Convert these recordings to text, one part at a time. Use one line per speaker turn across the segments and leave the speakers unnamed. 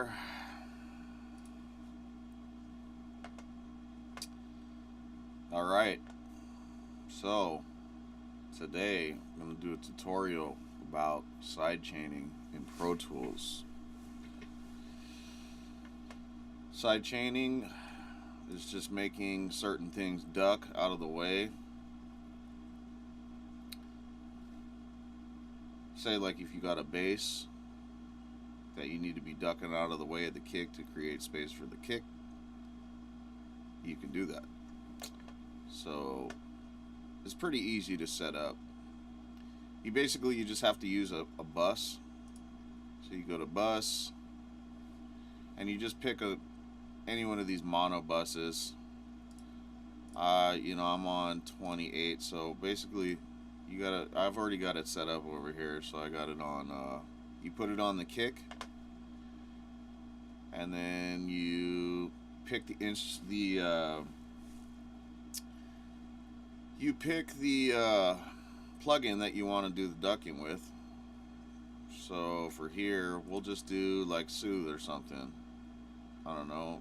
there. All right. So today I'm going to do a tutorial about side chaining in Pro Tools. Side chaining is just making certain things duck out of the way. Say like if you got a bass that you need to be ducking out of the way of the kick to create space for the kick, you can do that. So it's pretty easy to set up. You just have to use a bus. So you go to bus and you just pick any one of these mono buses. I'm on 28, so basically I've already got it set up over here, so I got it on, you put it on the kick, and then you pick the plugin that you want to do the ducking with. So for here, we'll just do like Soothe or something. I don't know.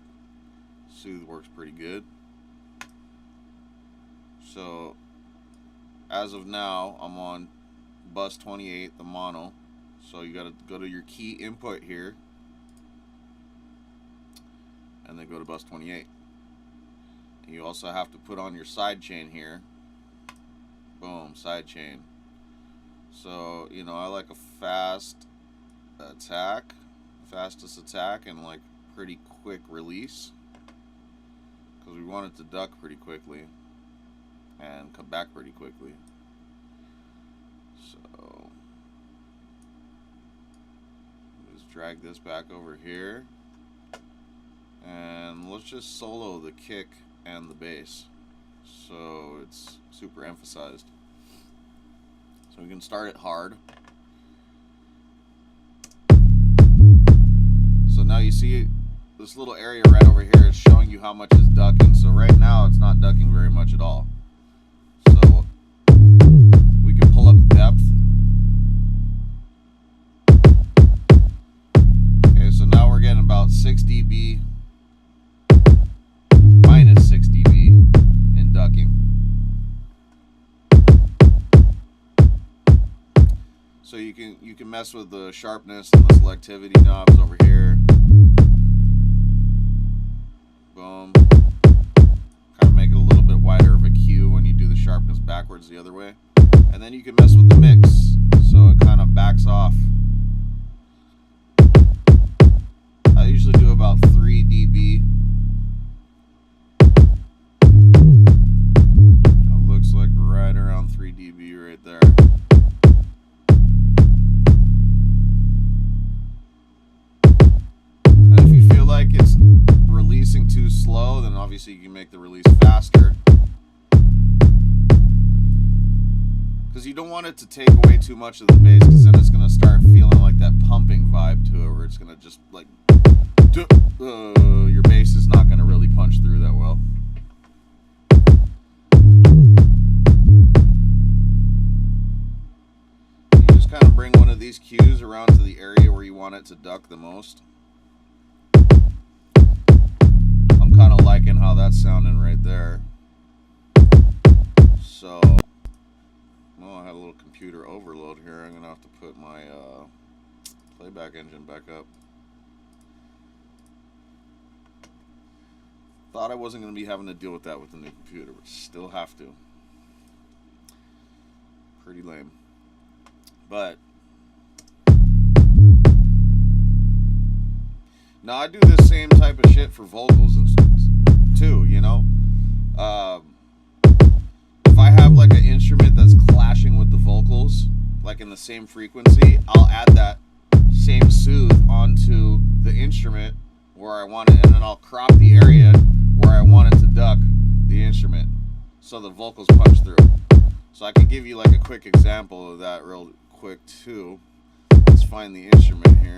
Soothe works pretty good. So as of now, I'm on bus 28, the mono. So you got to go to your key input here, and then go to bus 28. And you also have to put on your side chain here. Boom, side chain. So, I like a fastest attack, and like pretty quick release, because we want it to duck pretty quickly and come back pretty quickly. So just drag this back over here, and let's just solo the kick and the bass so it's super emphasized. So we can start it hard. So now you see this little area right over here is showing you how much it's ducking. So right now it's not ducking very much at all. So we can pull up the depth. Okay, so now we're getting about 6 dB, minus 6 dB in ducking. So you can mess with the sharpness and the selectivity knobs over here. Boom. Kind of make it a little bit wider of a cue when you do the sharpness backwards the other way. And then you can mess with the mix, so it kind of backs off. I usually do about 3 dB. It looks like right around 3 dB right there. Like it's releasing too slow, then obviously you can make the release faster, because you don't want it to take away too much of the bass, because then it's going to start feeling like that pumping vibe to it, where it's going to just like your bass is not going to really punch through that well. You just kind of bring one of these cues around to the area where you want it to duck the most. Kind of liking how that's sounding right there. So, well, I had a little computer overload here. I'm gonna have to put my playback engine back up. Thought I wasn't gonna be having to deal with that with the new computer, but still have to. Pretty lame. But now I do this same type of shit for vocals and too, if I have like an instrument that's clashing with the vocals, like in the same frequency, I'll add that same soothe onto the instrument where I want it, and then I'll crop the area where I want it to duck the instrument so the vocals punch through. So I could give you like a quick example of that real quick too. Let's find the instrument here.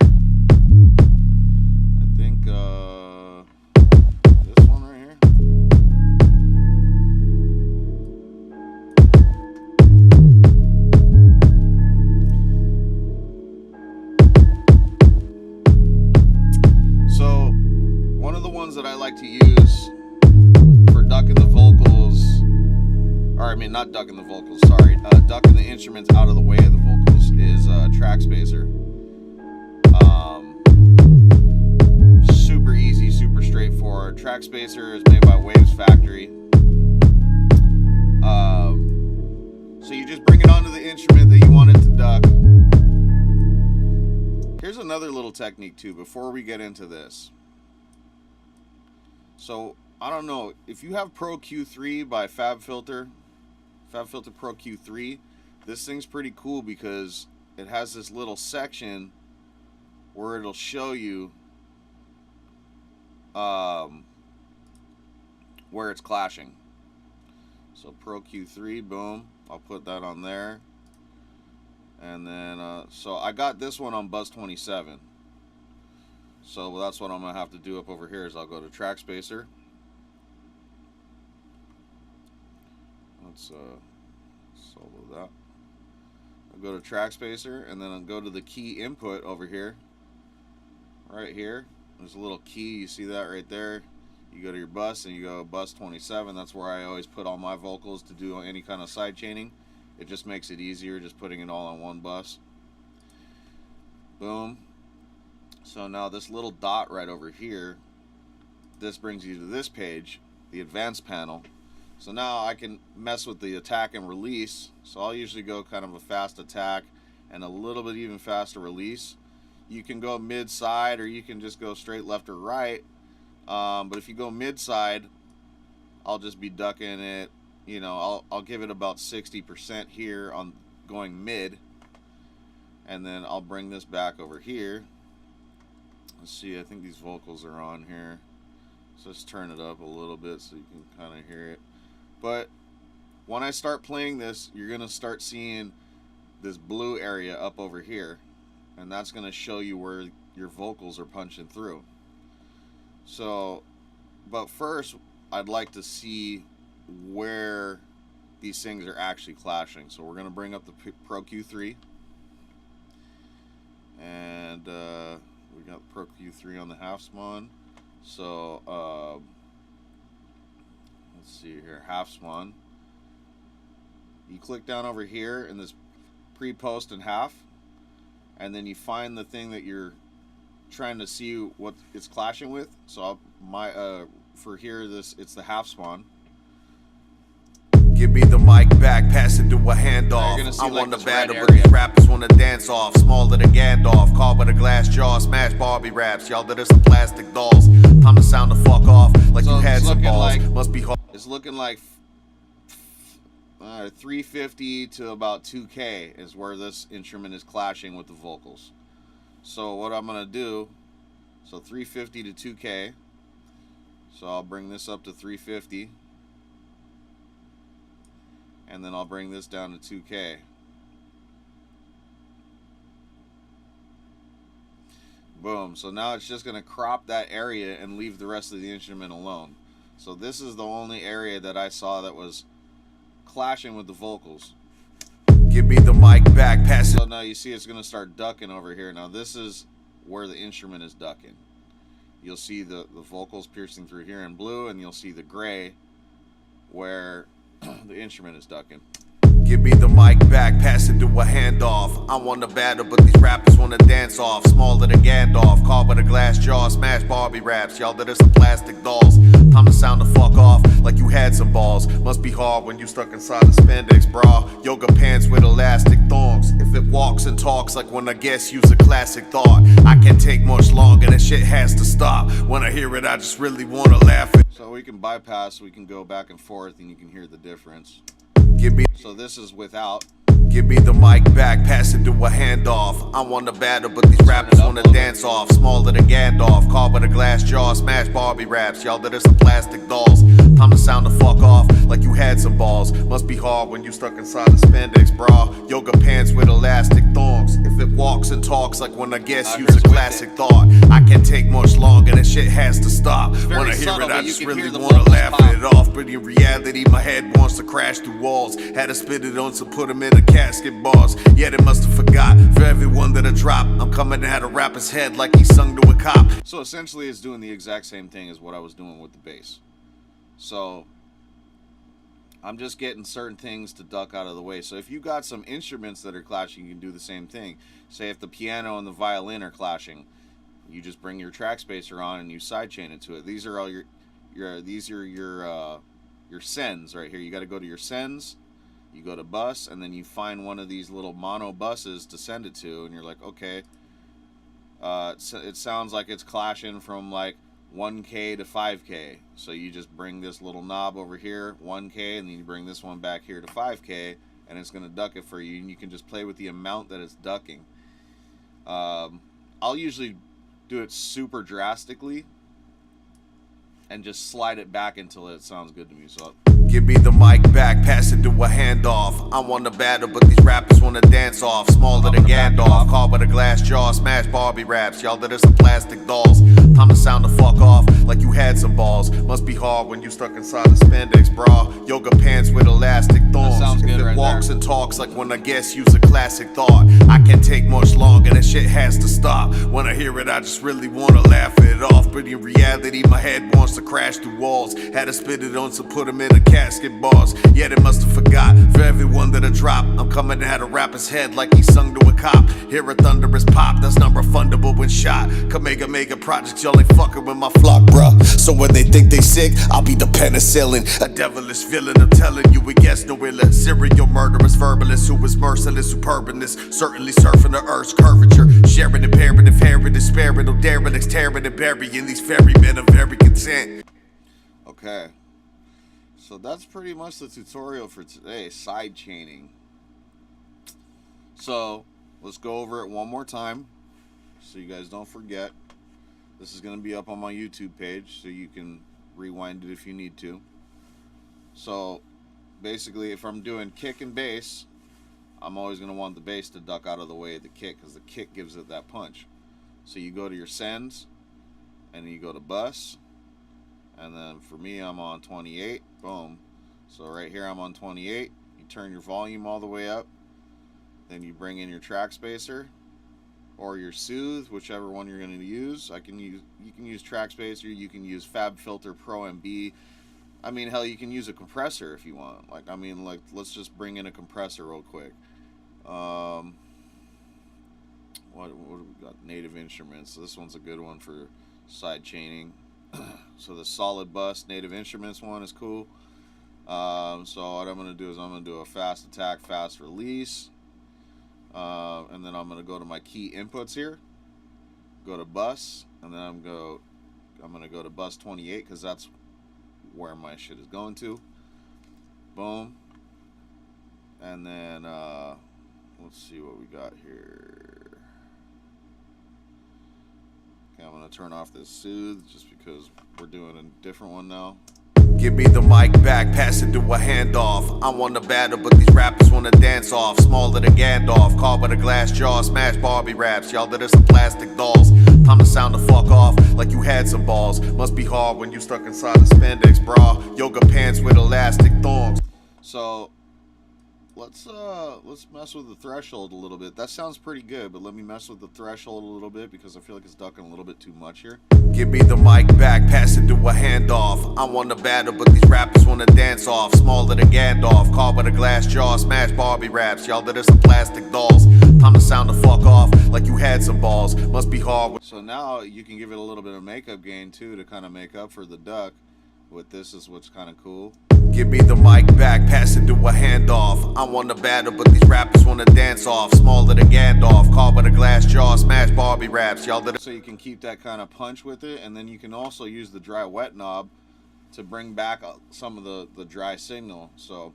I think this one right here. or I mean not ducking the vocals, sorry, ducking the instruments out of the way of the vocals is track spacer. Super easy, super straightforward. Track spacer is made by Waves Factory. So you just bring it onto the instrument that you want it to duck. Here's another little technique too before we get into this. So I don't know if you have Pro Q3 by FabFilter Pro Q3. This thing's pretty cool because it has this little section where it'll show you where it's clashing. So Pro Q3, boom, I'll put that on there. And then so I got this one on Buzz 27. So that's what I'm gonna have to do up over here is I'll go to track spacer. Let's solo that. I'll go to track spacer and then I'll go to the key input over here. Right here. There's a little key, you see that right there. You go to your bus and you go bus 27. That's where I always put all my vocals to do any kind of side chaining. It just makes it easier just putting it all on one bus. Boom. So now this little dot right over here, this brings you to this page, the advanced panel. So now I can mess with the attack and release. So I'll usually go kind of a fast attack and a little bit even faster release. You can go mid side or you can just go straight left or right. But if you go mid side, I'll just be ducking it. You know, I'll give it about 60% here on going mid. And then I'll bring this back over here. Let's see, I think these vocals are on here. So let's turn it up a little bit so you can kind of hear it. But when I start playing this, you're going to start seeing this blue area up over here. And that's going to show you where your vocals are punching through. So, but first, I'd like to see where these things are actually clashing. So we're going to bring up the Pro Q3. And we got the Pro Q3 on the half spawn. So, let's see here, half spawn. You click down over here in this pre, post, and half. And then you find the thing that you're trying to see what it's clashing with. So for here, it's the half spawn.
Give me the mic back, pass it to a handoff. I want the battle, but these rappers want to dance off. Smaller than Gandalf, caught with a glass jaw. Smash Barbie raps, y'all that are some plastic dolls. Time to sound the fuck off like you had some balls. Must be hard.
It's looking like 350 to about 2K is where this instrument is clashing with the vocals. So what I'm going to do, so 350 to 2K. So I'll bring this up to 350. And then I'll bring this down to 2K. Boom. So now it's just going to crop that area and leave the rest of the instrument alone. So this is the only area that I saw that was clashing with the vocals.
Give me the mic back, pass it.
So now you see it's going to start ducking over here. Now this is where the instrument is ducking. You'll see the vocals piercing through here in blue, and you'll see the gray where the instrument is ducking.
Give me the mic back, pass it to a handoff. I want the battle, but these rappers want to dance off. Smaller than Gandalf, caught with a glass jaw. Smash Barbie raps, y'all that are some plastic dolls. Time to sound the fuck off like you had some balls. Must be hard when you stuck inside a spandex bra. Yoga pants with elastic thongs. If it walks and talks like when I guess use a classic thought. I can't take much longer, that shit has to stop. When I hear it, I just really want to laugh.
So we can bypass, we can go back and forth, and you can hear the difference. So this is without.
Give me the mic back, pass it to a handoff. I want to battle, but these rappers want to dance off. Smaller than Gandalf, caught with a glass jaw. Smash Barbie raps, y'all that are some plastic dolls. Time to sound the fuck off like you had some balls. Must be hard when you stuck inside a spandex bra. Yoga pants with elastic thongs. If it walks and talks like when I guess use a classic thought. I can't take much longer, that shit has to stop. When I hear it, I just really want to laugh it off. But in reality, my head wants to crash through walls. Had to spit it on to put them in a casket bars. Yeah, they must have forgot. For everyone that I drop, I'm coming at a rapper's head like he sung to a cop.
So essentially it's doing the exact same thing as what I was doing with the bass. So I'm just getting certain things to duck out of the way. So if you got some instruments that are clashing, you can do the same thing. Say if the piano and the violin are clashing, you just bring your track spacer on and you sidechain it to it. These are all your sends right here. You got to go to your sends, you go to bus, and then you find one of these little mono buses to send it to, and you're like, okay, it sounds like it's clashing from like 1K to 5K. So you just bring this little knob over here, 1K, and then you bring this one back here to 5K, and it's going to duck it for you, and you can just play with the amount that it's ducking. I'll usually do it super drastically and just slide it back until it sounds good to me. So
give me the mic back, pass it to a handoff. I want to battle, but these rappers want to dance off. Smaller than Gandalf, caught with a glass jaw, smash Barbie raps. Y'all that are some plastic dolls. Time to sound the fuck off like you had some balls. Must be hard when you stuck inside a spandex bra. Yoga pants with elastic thongs.
Sounds good.
If it
right
walks
there.
and talks like when I guess use a classic thought. I can't take much longer, that shit has to stop. When I hear it, I just really wanna laugh it off. But in reality, my head wants to crash through walls. Had to spit it on to put them in a casket bars. Yeah, they must have forgot. For everyone that I drop, I'm coming at a rapper's head like he sung to a cop. Hear a thunderous pop, that's not refundable when shot. Come mega projects, y'all ain't fucking with my flock, bruh. So when they think they sick, I'll be the penicillin. A devilish villain, I'm telling you, it gets no iller. Serial murderous verbalist who is merciless, superbiness. Certainly surfing the earth's curvature. Sharing imperative, heritage, sparing, no derelicts, tearing and burying these ferrymen are very content.
Okay. So that's pretty much the tutorial for today, side chaining. So let's go over it one more time so you guys don't forget. This is going to be up on my YouTube page so you can rewind it if you need to. So basically, if I'm doing kick and bass, I'm always going to want the bass to duck out of the way of the kick because the kick gives it that punch. So you go to your sends and then you go to bus. And then for me, I'm on 28. Boom. So right here, I'm on 28. You turn your volume all the way up. Then you bring in your track spacer or your soothe, whichever one you're going to use. You can use track spacer. You can use FabFilter Pro MB. I mean, hell, you can use a compressor if you want. Let's just bring in a compressor real quick. What do we got? Native Instruments. So this one's a good one for side chaining. So the solid bus Native Instruments one is cool. So what I'm going to do is I'm going to do a fast attack, fast release. And then I'm going to go to my key inputs here. Go to bus. And then I'm going to go to bus 28 because that's where my shit is going to. Boom. And then let's see what we got here. Okay, I'm going to turn off this soothe just because we're doing a different one now.
Give me the mic back, pass it to a handoff. I want to battle, but these rappers want to dance off. Smaller than Gandalf, caught with a glass jaw, smash Barbie raps. Y'all that are some plastic dolls. Time to sound the fuck off like you had some balls. Must be hard when you stuck inside a spandex bra. Yoga pants with elastic thongs.
So let's mess with the threshold a little bit. That sounds pretty good, but let me mess with the threshold a little bit because I feel like it's ducking a little bit too much here.
Give me the mic back, pass it to a handoff. I want to battle, but these rappers want to dance off. Smaller than Gandalf, caught with a glass jaw, smash Barbie raps. Y'all that are some plastic dolls. Time to sound the fuck off like you had some balls. Must be hard.
So now you can give it a little bit of makeup gain too to kind of make up for the duck. With this is what's kind of cool.
Give me the mic back, pass it to a handoff. I want to battle, but these rappers want to dance off. Smaller than Gandalf, caught with a glass jaw, smash Barbie raps. Y'all that.
So you can keep that kind of punch with it, and then you can also use the dry wet knob to bring back some of the dry signal. So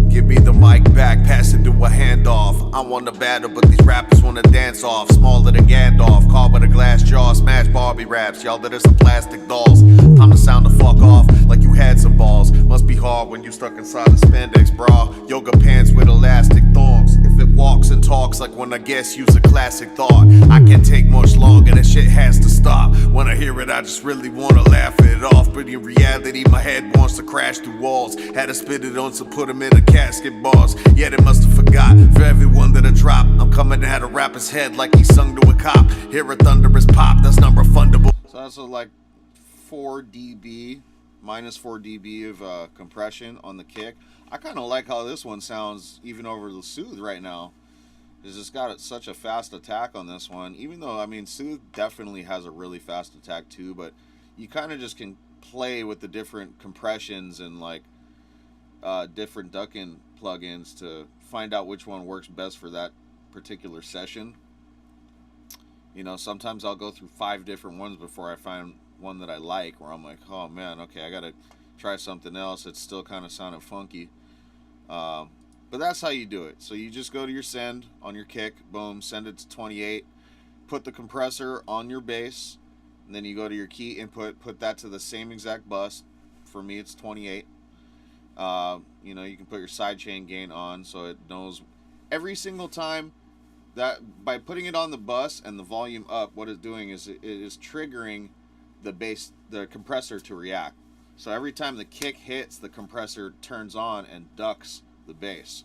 give me the mic back, pass it to a handoff. I want to battle, but these rappers want to dance off. Smaller than Gandalf, caught with a glass jaw, smash Barbie raps. Y'all that are some plastic dolls. Time to sound the fuck off like you had some balls. Must be hard when you stuck inside a spandex bra. Yoga pants with elastic thongs. If it walks and talks like when I guess use a classic thought. I can't take much longer, that shit has to stop. When I hear it, I just really wanna laugh it off. But in reality, my head wants to crash through walls. Had to spit it on to put them in a casket bars. Yeah, they must have forgot. For everyone that I drop, I'm coming at a rapper's head like he sung to a cop. Hear a thunderous pop, that's not refundable.
that's like 4 dB minus 4 dB of compression on the kick. I kind of like how this one sounds even over the Soothe right now. It's just got such a fast attack on this one. Even though, I mean, Soothe definitely has a really fast attack too, but you kind of just can play with the different compressions and like different ducking plugins to find out which one works best for that particular session. You know, sometimes I'll go through 5 different ones before I find one that I like, where I'm like, oh man, okay, I gotta try something else. It's still kind of sounding funky. But that's how you do it. So you just go to your send on your kick, boom, send it to 28, put the compressor on your bass, and then you go to your key input, put that to the same exact bus. For me, it's 28. You know, you can put your sidechain gain on so it knows every single time that by putting it on the bus and the volume up, what it's doing is it is triggering the bass, the compressor to react. So every time the kick hits, the compressor turns on and ducks the bass.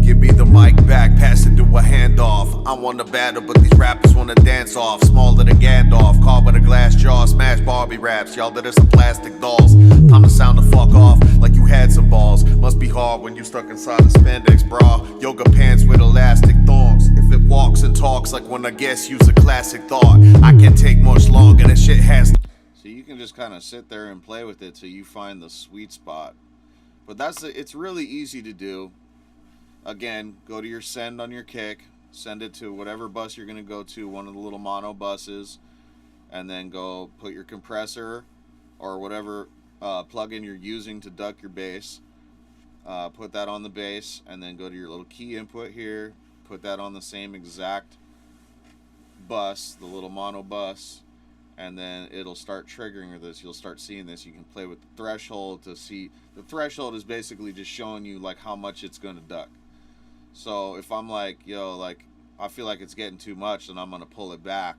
Give me the mic back, pass it to a handoff. I wanna battle, but these rappers wanna dance off. Smaller than Gandalf, caught with a glass jaw. Smash Barbie raps, y'all that are some plastic dolls. Time to sound the fuck off like you had some balls. Must be hard when you stuck inside a spandex bra. Yoga pants with elastic thongs. If it walks and talks like when I guess use a classic thought. I can't take much longer, that shit has.
So you can just kind of sit there and play with it till you find the sweet spot. But it's really easy to do. Again, go to your send on your kick, send it to whatever bus you're going to go to, one of the little mono buses, and then go put your compressor or whatever plugin you're using to duck your bass, put that on the bass, and then go to your little key input here, put that on the same exact bus, the little mono bus, and then it'll start triggering this. You'll start seeing this. You can play with the threshold to see. The threshold is basically just showing you like how much it's going to duck. So if I'm like, yo, like I feel like it's getting too much, then I'm going to pull it back.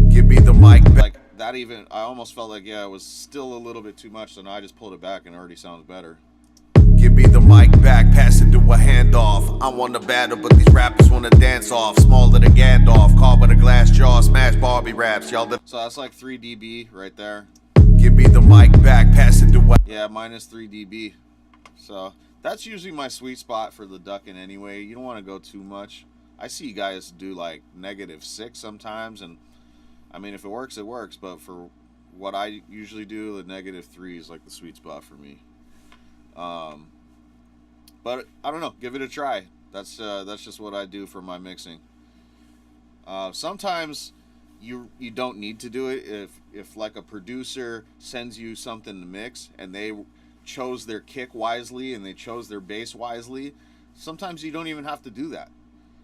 Give me the mic back.
Like that even, I almost felt like, yeah, it was still a little bit too much, so now I just pulled it back and it already sounds better.
Give me the mic back, pass it to a handoff. I wanna battle, but these rappers wanna dance off. Smaller than Gandalf, caught with a glass jaw. Smash Barbie raps, y'all that.
So that's like 3 dB right there.
Give me the mic back, pass it to a.
Yeah, minus 3 dB. So that's usually my sweet spot for the ducking anyway. You don't want to go too much. I see guys do like -6 sometimes, and I mean, if it works, it works. But for what I usually do, the -3 is like the sweet spot for me. But I don't know. Give it a try. That's just what I do for my mixing. Sometimes you don't need to do it if like a producer sends you something to mix and they chose their kick wisely and they chose their bass wisely. Sometimes you don't even have to do that.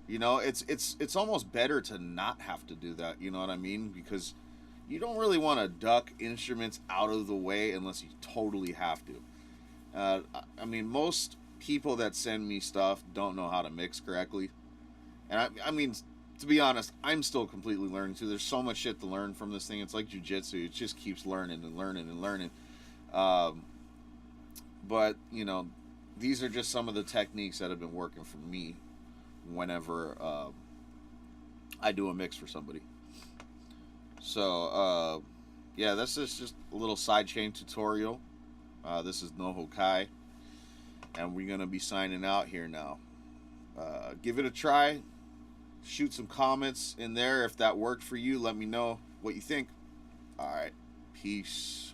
You know, it's almost better to not have to do that. You know what I mean? Because you don't really want to duck instruments out of the way unless you totally have to. I mean, most people that send me stuff don't know how to mix correctly. And I mean, to be honest, I'm still completely learning too. There's so much shit to learn from this thing. It's like jujitsu. It just keeps learning and learning and learning. But, you know, these are just some of the techniques that have been working for me whenever I do a mix for somebody. So, yeah, this is just a little sidechain tutorial. This is Noho Kai, and we're going to be signing out here now. Give it a try. Shoot some comments in there. If that worked for you, let me know what you think. All right. Peace.